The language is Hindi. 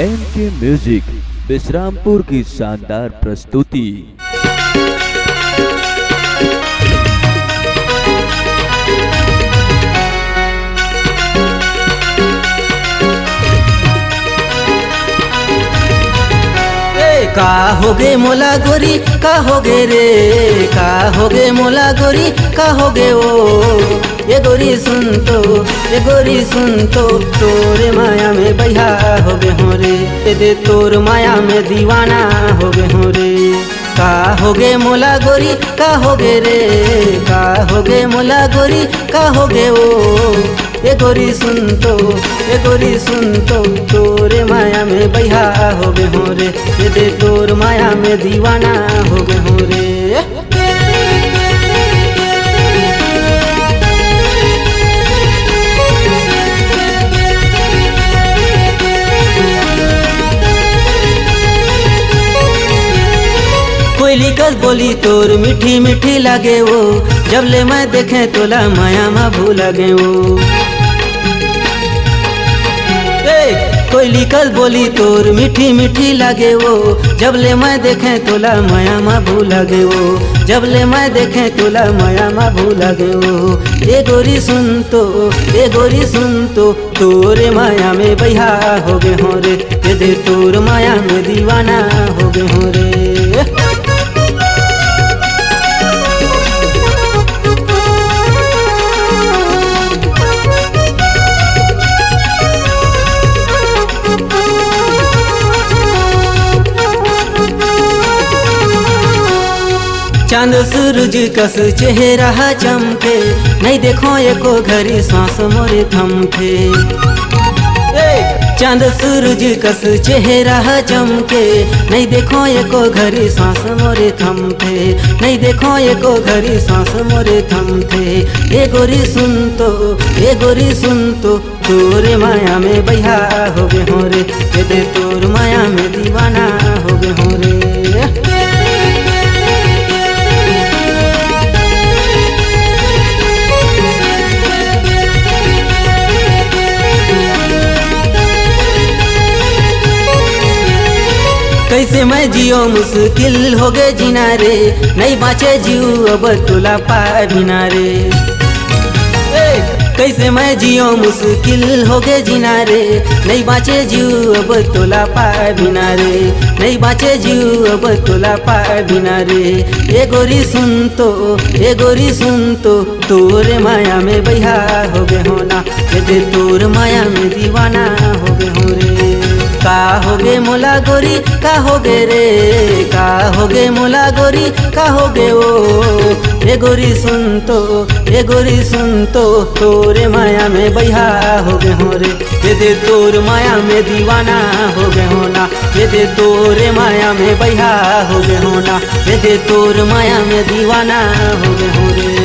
एनके म्यूजिक विश्रामपुर की शानदार प्रस्तुति। का होगे मोला गोरी का होगे रे, का होगे मोला गोरी का होगे ओ। ये गोरी सुन तो, ये गोरी सुन तो, तोरे माया में बहिया होगे हो रे, दे तोर माया में दीवाना होगे हो रे। का होगे मोला गोरी का होगे रे, का होगे मोला गोरी का होगे ओ। ये गोरी सुन तो, ये गोरी सुन तो, तोरे माया में बहिया होगे हो रे, ये दे तोर माया में दीवाना होगे हो रे। कोई लिखस बोली तोर मीठी मीठी लागे वो, जब ले मैं देखे तोला माया मा भूल गे वो। कोई लिखस बोली तोर मीठी मीठी लागे वो, जब ले मैं देखे तोला माया मा भूल गे वो, जब ले मैं देखे तोला माया मा भूल गे वो। ये गोरी सुन तो, ये गोरी सुन तो, तोरे माया में बहिया होगे हो रे, ये दे तोर माया में दीवाना होगे हो रे। चांद सूरज कस चेहरा चमके, नहीं देखो एको घड़ी सांस मोरे थमके। चांद सूरज कस चेहरा चमके, नहीं देखो एको घड़ी सांस मोरे थमके, नहीं देखो एको घड़ी सांस मोरे थमके। ये गोरी सुन तो, ये गोरी सुन तो, तोरे माया में बहिया होगे हो रे, ये दे तोर माया में दीवाना होगे हो रे। कैसे मैं जियो मुश्किल हो गए जीना रे, नहीं बाँचे जीव अब तोला पाए बिना रे। कैसे मैं जियो मुश्किल हो गए जीना रे, नहीं बाँचे जीव अब तोला पाए बिना रे, नहीं बाँचे जीव अब तोला पाए बिना रे। ये गोरी सुन तो, ये गोरी सुन तो, तोरे माया में बहिया होगे होना, ये दे तोर माया में दीवाना होगे हो रे। का होगे मोला गोरी का होगे रे, का होगे मोला गोरी का होगे ओ। ये गोरी सुन तो, ये गोरी सुन तो, तोरे माया में बहिया होगे हो रे, ये दे तोर माया में दीवाना होगे होना, ये दे तोरे माया में बहिया होगे होना, ये दे तोर माया में दीवाना होगे हो रे।